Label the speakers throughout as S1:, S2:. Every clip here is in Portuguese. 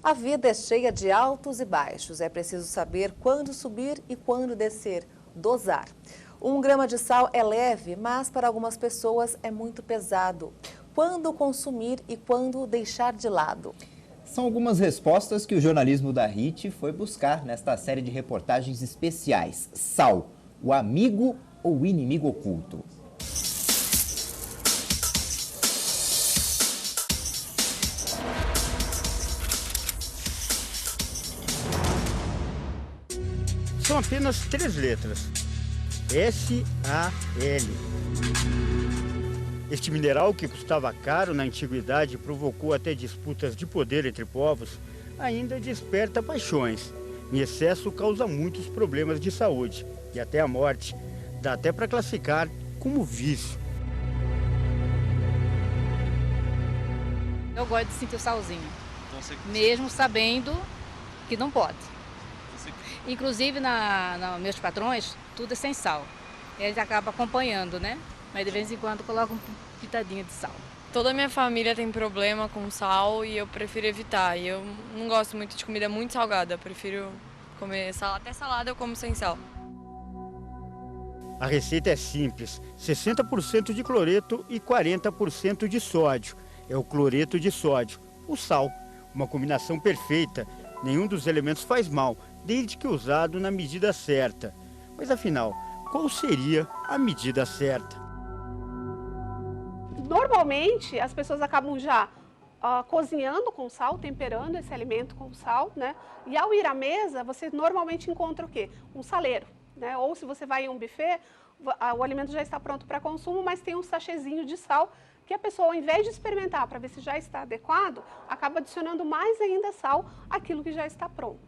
S1: A vida é cheia de altos e baixos. É preciso saber quando subir e quando descer, dosar. 1 grama de sal é leve, mas para algumas pessoas é muito pesado. Quando consumir e quando deixar de lado?
S2: São algumas respostas que o jornalismo da RIT foi buscar nesta série de reportagens especiais. Sal, o amigo ou o inimigo oculto?
S3: São apenas 3 letras. S-A-L. Este mineral, que custava caro na antiguidade e provocou até disputas de poder entre povos, ainda desperta paixões. Em excesso, causa muitos problemas de saúde e até a morte. Dá até para classificar como vício.
S4: Eu gosto de sentir o salzinho, mesmo sabendo que não pode. Inclusive, meus patrões, tudo é sem sal. Eles acabam acompanhando, né? Mas de vez em quando colocam pitadinha de sal.
S5: Toda a minha família tem problema com sal e eu prefiro evitar. E eu não gosto muito de comida muito salgada, eu prefiro comer salada. Até salada eu como sem sal.
S3: A receita é simples, 60% de cloreto e 40% de sódio. É o cloreto de sódio, o sal. Uma combinação perfeita, nenhum dos elementos faz mal, desde que usado na medida certa. Mas afinal, qual seria a medida certa?
S6: Normalmente, as pessoas acabam já cozinhando com sal, temperando esse alimento com sal, né? E ao ir à mesa, você normalmente encontra o quê? Um saleiro, né? Ou se você vai em um buffet, o alimento já está pronto para consumo, mas tem um sachêzinho de sal que a pessoa, ao invés de experimentar para ver se já está adequado, acaba adicionando mais ainda sal àquilo que já está pronto.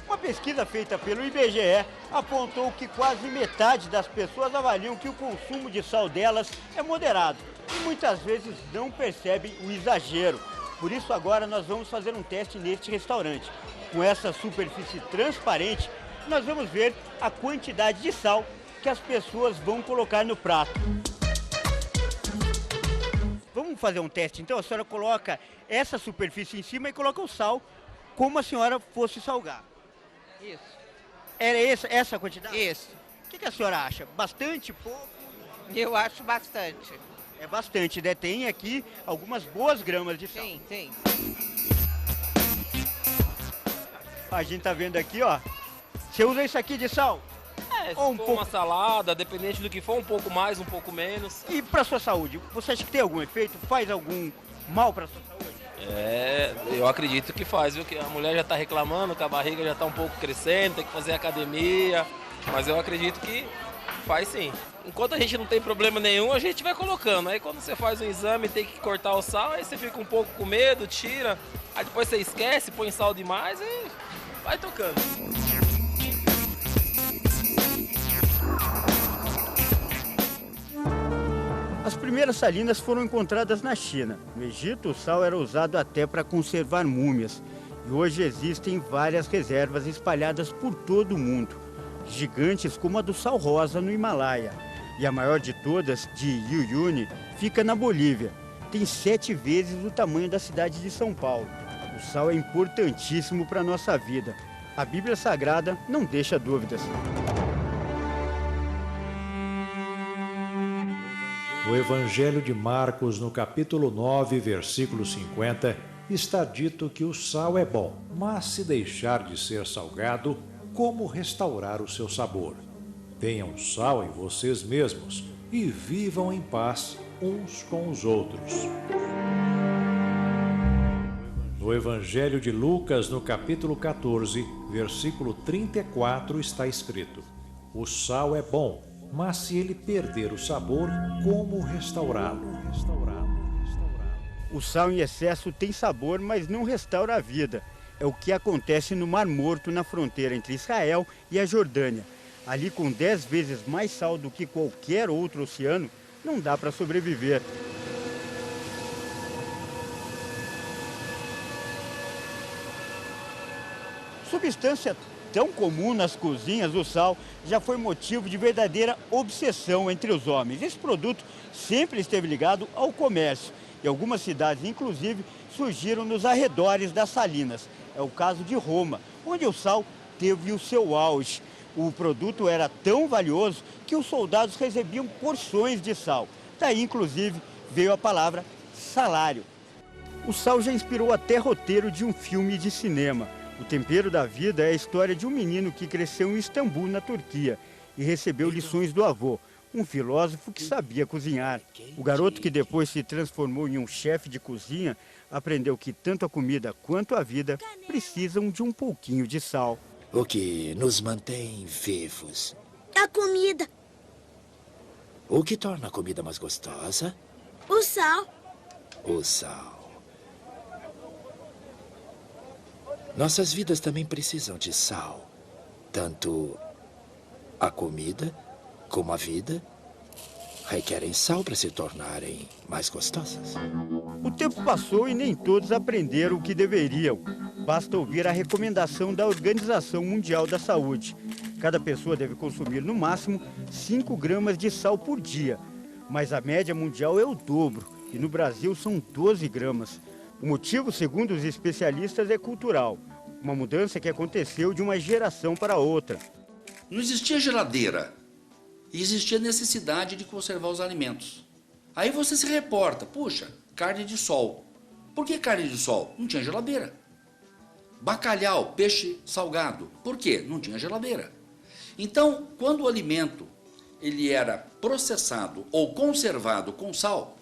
S3: Uma pesquisa feita pelo IBGE apontou que quase metade das pessoas avaliam que o consumo de sal delas é moderado e muitas vezes não percebem o exagero. Por isso agora nós vamos fazer um teste neste restaurante. Com essa superfície transparente, nós vamos ver a quantidade de sal que as pessoas vão colocar no prato. Vamos fazer um teste então? A senhora coloca essa superfície em cima e coloca o sal como a senhora fosse salgar.
S7: Isso.
S3: Era essa a quantidade?
S7: Isso.
S3: O que a senhora acha? Bastante, pouco?
S7: Eu acho bastante.
S3: É bastante, né? Tem aqui algumas boas gramas de sal.
S7: Sim, sim.
S3: A gente tá vendo aqui, ó. Você usa isso aqui de sal?
S8: Se
S3: Ou um
S8: for
S3: pouco...
S8: uma salada, dependente do que for, um pouco mais, um pouco menos.
S3: E pra sua saúde? Você acha que tem algum efeito? Faz algum mal pra sua saúde?
S8: Eu acredito que faz, viu? Que a mulher já tá reclamando, que a barriga já tá um pouco crescendo, tem que fazer academia. Mas eu acredito que faz sim. Enquanto a gente não tem problema nenhum, a gente vai colocando. Aí quando você faz um exame e tem que cortar o sal, aí você fica um pouco com medo, tira. Aí depois você esquece, põe sal demais e vai tocando.
S3: As primeiras salinas foram encontradas na China. No Egito, o sal era usado até para conservar múmias. E hoje existem várias reservas espalhadas por todo o mundo. Gigantes como a do sal rosa no Himalaia. E a maior de todas, de Uyuni, fica na Bolívia. Tem 7 vezes o tamanho da cidade de São Paulo. O sal é importantíssimo para a nossa vida. A Bíblia Sagrada não deixa dúvidas.
S9: No Evangelho de Marcos, no capítulo 9, versículo 50, está dito que o sal é bom, mas se deixar de ser salgado, como restaurar o seu sabor? Tenham sal em vocês mesmos e vivam em paz uns com os outros. No Evangelho de Lucas, no capítulo 14, versículo 34, está escrito: o sal é bom, mas se ele perder o sabor, como restaurá-lo?
S3: O sal em excesso tem sabor, mas não restaura a vida. É o que acontece no Mar Morto, na fronteira entre Israel e a Jordânia. Ali, com 10 vezes mais sal do que qualquer outro oceano, não dá para sobreviver. Substância tão comum nas cozinhas, o sal já foi motivo de verdadeira obsessão entre os homens. Esse produto sempre esteve ligado ao comércio e algumas cidades, inclusive, surgiram nos arredores das salinas. É o caso de Roma, onde o sal teve o seu auge. O produto era tão valioso que os soldados recebiam porções de sal. Daí, inclusive, veio a palavra salário. O sal já inspirou até roteiro de um filme de cinema. O Tempero da Vida é a história de um menino que cresceu em Istambul, na Turquia, e recebeu lições do avô, um filósofo que sabia cozinhar. O garoto, que depois se transformou em um chefe de cozinha, aprendeu que tanto a comida quanto a vida precisam de um pouquinho de sal.
S10: O que nos mantém vivos?
S11: A comida.
S10: O que torna a comida mais gostosa?
S11: O sal.
S10: O sal. Nossas vidas também precisam de sal. Tanto a comida como a vida requerem sal para se tornarem mais gostosas.
S3: O tempo passou e nem todos aprenderam o que deveriam. Basta ouvir a recomendação da Organização Mundial da Saúde. Cada pessoa deve consumir no máximo 5 gramas de sal por dia. Mas a média mundial é o dobro e no Brasil são 12 gramas. O motivo, segundo os especialistas, é cultural. Uma mudança que aconteceu de uma geração para outra.
S12: Não existia geladeira e existia necessidade de conservar os alimentos. Aí você se reporta, puxa, carne de sol. Por que carne de sol? Não tinha geladeira. Bacalhau, peixe salgado. Por quê? Não tinha geladeira. Então, quando o alimento ele era processado ou conservado com sal,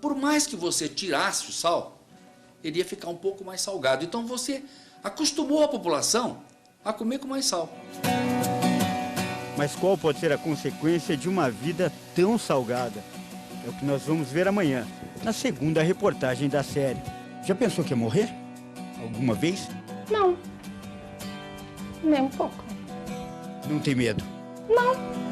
S12: por mais que você tirasse o sal, ele ia ficar um pouco mais salgado. Então você acostumou a população a comer com mais sal.
S3: Mas qual pode ser a consequência de uma vida tão salgada? É o que nós vamos ver amanhã, na segunda reportagem da série. Já pensou que ia morrer? Alguma vez?
S6: Não. Nem um pouco.
S3: Não tem medo?
S6: Não.